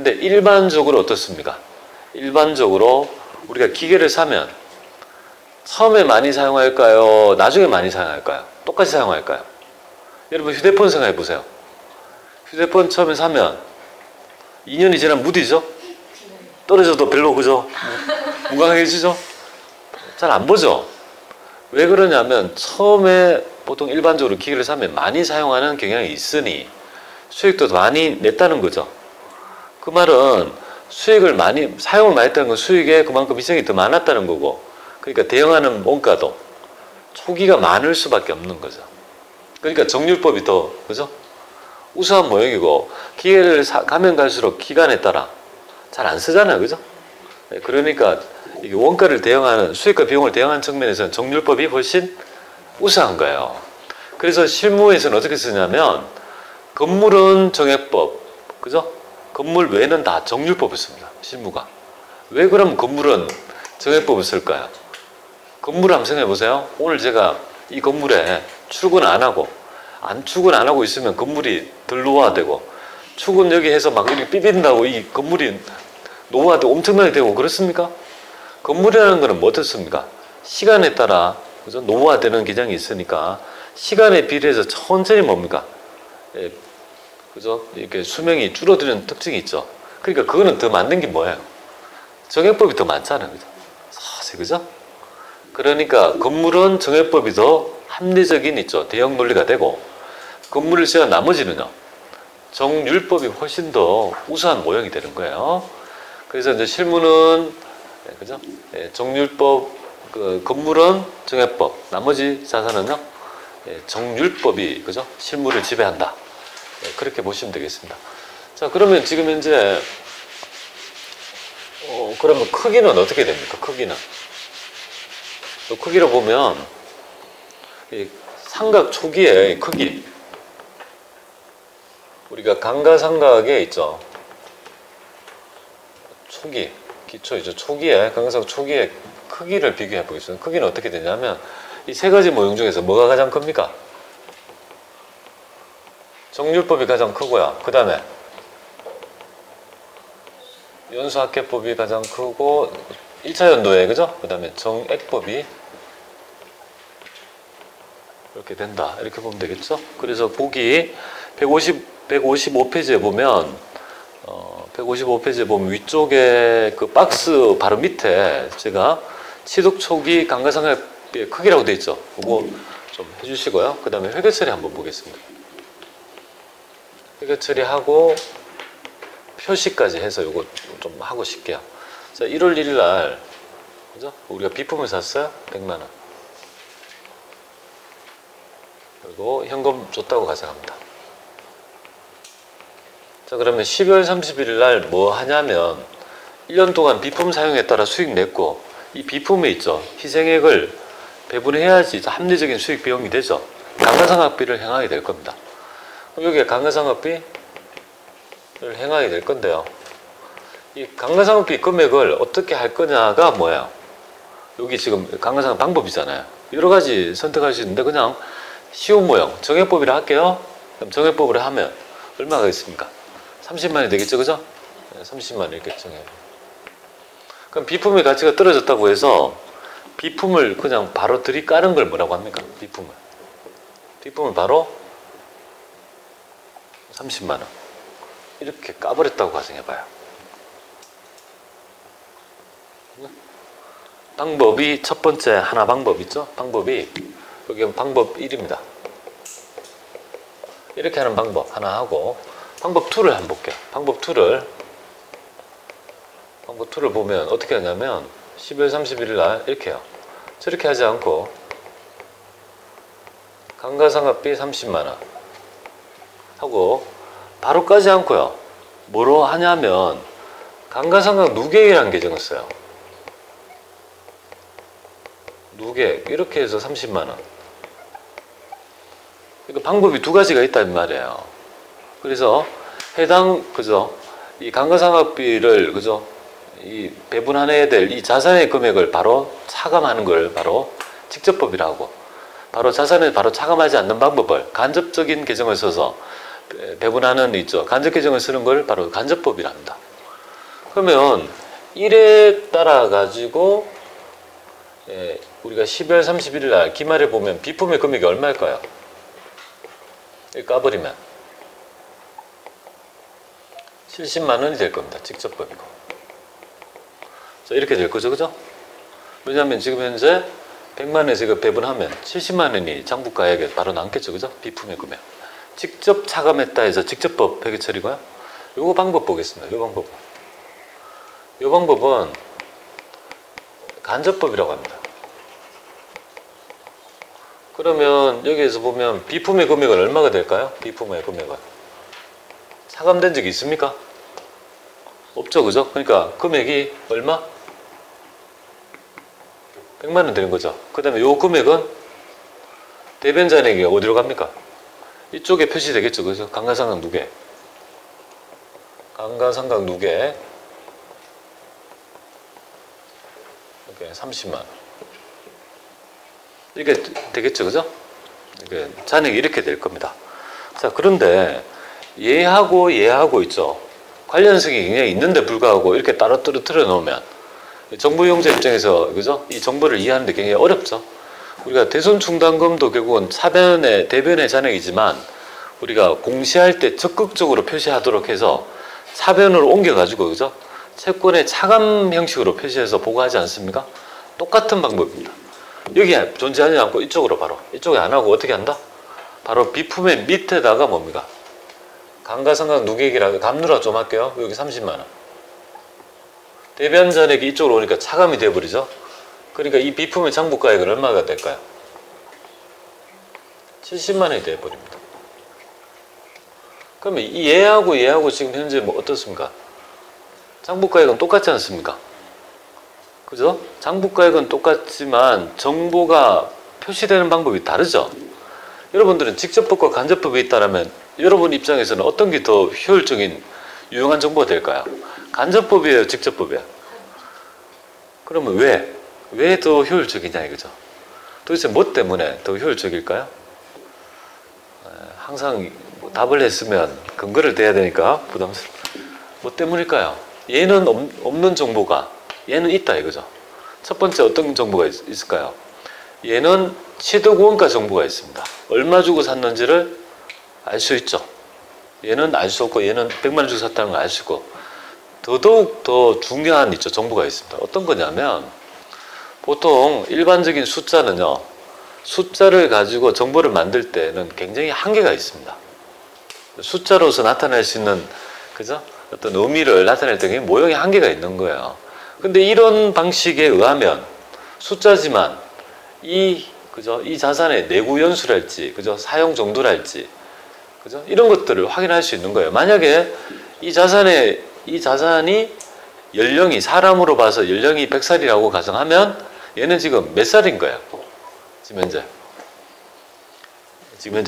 근데 일반적으로 어떻습니까? 일반적으로 우리가 기계를 사면 처음에 많이 사용할까요? 나중에 많이 사용할까요? 똑같이 사용할까요? 여러분 휴대폰 생각해 보세요. 휴대폰 처음에 사면 2년이 지나면 무디죠? 떨어져도 별로 그죠? 무광해지죠? 잘 안 보죠? 왜 그러냐면 처음에 보통 일반적으로 기계를 사면 많이 사용하는 경향이 있으니 수익도 많이 냈다는 거죠. 그 말은 사용을 많이 했다는 건 수익에 그만큼 희생이 더 많았다는 거고, 그러니까 대응하는 원가도 초기가 많을 수밖에 없는 거죠. 그러니까 정률법이 더 그죠? 우수한 모형이고, 기계를 가면 갈수록 기간에 따라 잘 안 쓰잖아요, 그죠? 그러니까 이게 원가를 대응하는, 수익과 비용을 대응하는 측면에서는 정률법이 훨씬 우수한 거예요. 그래서 실무에서는 어떻게 쓰냐면 건물은 정액법, 그죠? 건물 외에는 다 정률법을 씁니다. 실무가. 왜 그럼 건물은 정액법을 쓸까요? 건물을 한번 생각해 보세요. 오늘 제가 이 건물에 출근 안 하고 있으면 건물이 덜 노화되고, 출근 여기 해서 막 이렇게 삐빈다고 이 건물이 노화되고 엄청나게 되고 그렇습니까? 건물이라는 거는 뭐 어떻습니까? 시간에 따라 그죠? 노화되는 기장이 있으니까 시간에 비례해서 천천히 뭡니까? 그죠? 이렇게 수명이 줄어드는 특징이 있죠. 그러니까 그거는 더 맞는 게 뭐예요? 정액법이 더 많잖아요. 그죠? 사실, 그죠? 그러니까 건물은 정액법이 더 합리적인 있죠. 대형 논리가 되고, 건물을 제한 나머지는요. 정률법이 훨씬 더 우수한 모형이 되는 거예요. 그래서 이제 실무는 그죠? 정률법, 건물은 정액법, 나머지 자산은요. 정률법이 그죠? 실무를 지배한다. 그렇게 보시면 되겠습니다. 자, 그러면 지금 현재 그러면 크기는 어떻게 됩니까? 크기는 크기로 보면 이 삼각 초기의 크기, 우리가 감가상각에 있죠. 초기, 기초이죠. 초기에 감가상각 초기의 크기를 비교해 보겠습니다. 크기는 어떻게 되냐면 이 세 가지 모형 중에서 뭐가 가장 큽니까? 정률법이 가장 크고요. 그 다음에 연수학계법이 가장 크고 1차 연도에 그죠? 그 다음에 정액법이 이렇게 된다. 이렇게 보면 되겠죠? 그래서 보기 155페이지에 보면 155페이지에 보면 위쪽에 그 박스 바로 밑에 제가 취득 초기 감가상각비의 크기라고 되어 있죠. 그거 좀 해주시고요. 그 다음에 회계 처리 한번 보겠습니다. 회계 처리하고 표시까지 해서 이거 좀 하고 싶게요. 자, 1월 1일 날 그죠? 우리가 비품을 샀어요. 100만 원. 그리고 현금 줬다고 가져갑니다. 자, 그러면 12월 31일 날 뭐 하냐면 1년 동안 비품 사용에 따라 수익 냈고, 이 비품에 있죠. 희생액을 배분해야지 합리적인 수익 비용이 되죠. 감가상각비를 행하게 될 겁니다. 그럼 여기에 감가상각비를 행하게 될 건데요. 이 감가상각비 금액을 어떻게 할 거냐가 뭐예요? 여기 지금 감가상각 방법이잖아요. 여러 가지 선택할 수 있는데 그냥 쉬운 모형, 정액법이라 할게요. 그럼 정액법으로 하면 얼마가 있습니까? 30만이 되겠죠, 그죠? 30만 이렇게 정해. 그럼 비품의 가치가 떨어졌다고 해서 비품을 그냥 바로 들이까는 걸 뭐라고 합니까? 비품을 바로 30만 원 이렇게 까버렸다고 가정해봐요. 방법이 첫 번째 하나 방법 있죠? 방법이 여기 방법 1입니다. 이렇게 하는 방법 하나 하고, 방법 2를 한번 볼게요. 방법 2를 보면 어떻게 하냐면 12월 31일 날 이렇게 해요. 저렇게 하지 않고 감가상각비 30만 원 하고 바로 까지 않고요. 뭐로 하냐면 감가상각 누계액이라는 계정을 써요. 누계액 이렇게 해서 30만 원. 그러니까 방법이 두 가지가 있단 말이에요. 그래서 해당 그죠? 이 감가상각비를 그죠? 이 배분해야 될 이 자산의 금액을 바로 차감하는 걸 바로 직접법이라고, 바로 자산을 바로 차감하지 않는 방법을 간접적인 계정을 써서 배분하는 있죠. 간접 계정을 쓰는 걸 바로 간접법이랍니다. 그러면 1에 따라 가지고 우리가 12월 31일 날 기말에 보면 비품의 금액이 얼마일까요? 까버리면 70만 원이 될 겁니다. 직접법이고. 자, 이렇게 될 거죠, 그죠? 왜냐하면 지금 현재 100만 원에서 이거 배분하면 70만 원이 장부가액에 바로 남겠죠, 그죠? 비품의 금액. 직접 차감했다 해서 직접법 회계 처리고요. 요거 방법 보겠습니다. 요 방법은 간접법이라고 합니다. 그러면 여기에서 보면 비품의 금액은 얼마가 될까요? 비품의 금액은 차감된 적이 있습니까? 없죠, 그죠? 그러니까 금액이 얼마? 100만 원 되는 거죠. 그 다음에 요 금액은 대변자에게 어디로 갑니까? 이쪽에 표시되겠죠, 그죠? 감가상각 누계. 감가상각 누계. 이렇게 30만 원. 이게 되겠죠, 그죠? 이게 잔액이 이렇게 될 겁니다. 자, 그런데 얘하고 있죠. 관련성이 굉장히 있는데 불구하고 이렇게 따로 떨어뜨려 놓으면 정부 이용자 입장에서, 그죠? 이 정보를 이해하는데 굉장히 어렵죠. 우리가 대손충당금도 결국은 차변의 대변의 잔액이지만 우리가 공시할 때 적극적으로 표시하도록 해서 차변으로 옮겨가지고, 그죠? 채권의 차감 형식으로 표시해서 보고하지 않습니까? 똑같은 방법입니다. 여기에 존재하지 않고 이쪽으로 바로, 이쪽에 안 하고 어떻게 한다? 바로 비품의 밑에다가 뭡니까? 감가상각 누계액이라고, 감누라 좀 할게요. 여기 30만 원. 대변 잔액이 이쪽으로 오니까 차감이 되어버리죠. 그러니까 이 비품의 장부가액은 얼마가 될까요? 70만 원이 되어버립니다. 그러면 이 얘하고 지금 현재 뭐 어떻습니까? 장부가액은 똑같지 않습니까? 그죠? 장부가액은 똑같지만 정보가 표시되는 방법이 다르죠. 여러분들은 직접법과 간접법이 있다면 여러분 입장에서는 어떤 게 더 효율적인 유용한 정보가 될까요? 간접법이에요, 직접법이에요? 그러면 왜 더 효율적이냐 이거죠. 도대체 뭐 때문에 더 효율적일까요? 항상 답을 했으면 근거를 대야 되니까 부담스러워. 뭐 때문일까요? 얘는 없는 정보가 얘는 있다 이거죠. 첫 번째 어떤 정보가 있을까요? 얘는 취득 원가 정보가 있습니다. 얼마 주고 샀는지를 알 수 있죠. 얘는 알 수 없고 얘는 100만 원 주고 샀다는 걸 알 수 있고, 더더욱 더 중요한 정보가 있습니다. 어떤 거냐면 보통 일반적인 숫자는요, 숫자를 가지고 정보를 만들 때는 굉장히 한계가 있습니다. 숫자로서 나타낼 수 있는, 그죠? 어떤 의미를 나타낼 때 모형의 한계가 있는 거예요. 근데 이런 방식에 의하면 숫자지만 그죠? 이 자산의 내구 연수랄지, 그죠? 사용 정도랄지, 그죠? 이런 것들을 확인할 수 있는 거예요. 만약에 이 자산이 연령이, 사람으로 봐서 연령이 100살이라고 가정하면 얘는 지금 몇 살인 거예요? 지금 현재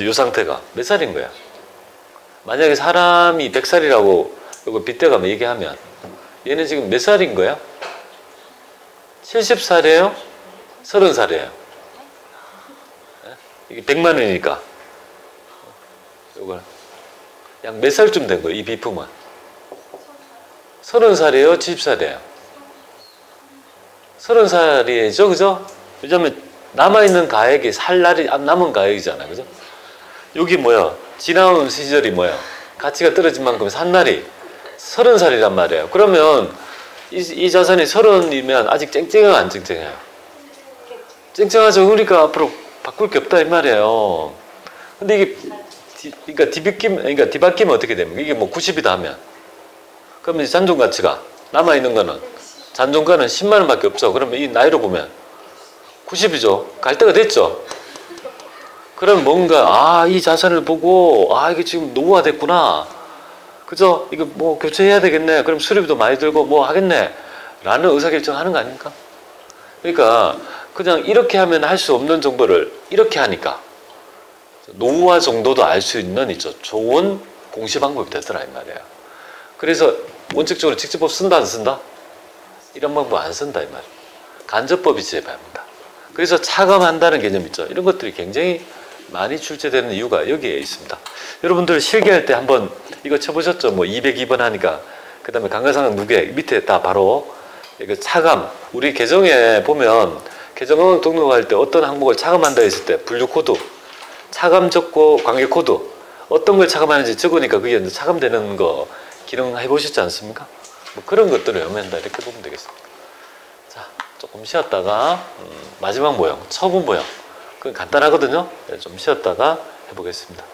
이 상태가 몇 살인 거야? 만약에 사람이 100살이라고 이거 빗대가면 얘기하면 얘는 지금 몇 살인 거야? 70살이에요? 30살이에요? 이게 100만 원이니까 이걸 약 몇 살쯤 된 거예요? 이 비품은 30살이에요? 70살이에요? 30살이죠, 그죠? 왜냐면 남아있는 가액이 살 날이 안 남은 가액이잖아요, 그죠? 여기 뭐야? 지나온 시절이 뭐야? 가치가 떨어진 만큼 산 날이 30살이란 말이에요. 그러면 이 자산이 30이면 아직 쨍쨍해요, 안 쨍쨍해요? 쨍쨍하죠. 그러니까 앞으로 바꿀 게 없다 이 말이에요. 근데 이게 그러니까 뒤바뀌면 어떻게 됩니까? 이게 뭐 90이다 하면 그러면 잔존 가치가 남아 있는 거는 잔존가는 10만 원밖에 없죠. 그러면 이 나이로 보면 90이죠. 갈 때가 됐죠. 그럼 뭔가 이 자산을 보고 이게 지금 노후화됐구나. 그죠? 이거 뭐 교체해야 되겠네. 그럼 수리비도 많이 들고 뭐 하겠네. 라는 의사결정하는 거 아닙니까? 그러니까 그냥 이렇게 하면 할 수 없는 정보를 이렇게 하니까 노후화 정도도 알 수 있는 좋은 공시 방법이 되더라 이 말이에요. 그래서 원칙적으로 직접법 쓴다 안 쓴다? 이런 방법 안 쓴다 이 말이에요. 간접법이 제외합니다. 그래서 차감한다는 개념 있죠. 이런 것들이 굉장히 많이 출제되는 이유가 여기에 있습니다. 여러분들 실기할 때 한번 이거 쳐보셨죠? 뭐 202번 하니까 그 다음에 강간사항 누계 밑에 다 바로 이거 차감. 우리 계정에 보면 계정 등록할 때 어떤 항목을 차감한다 했을 때 분류 코드, 차감 적고 관계 코드 어떤 걸 차감하는지 적으니까 그게 이제 차감되는 거 기능 해보셨지 않습니까? 뭐 그런 것들을 외우면다 이렇게 보면 되겠습니다. 자, 조금 쉬었다가 마지막 모형, 처분 모형. 그건 간단하거든요. 좀 쉬었다가 해보겠습니다.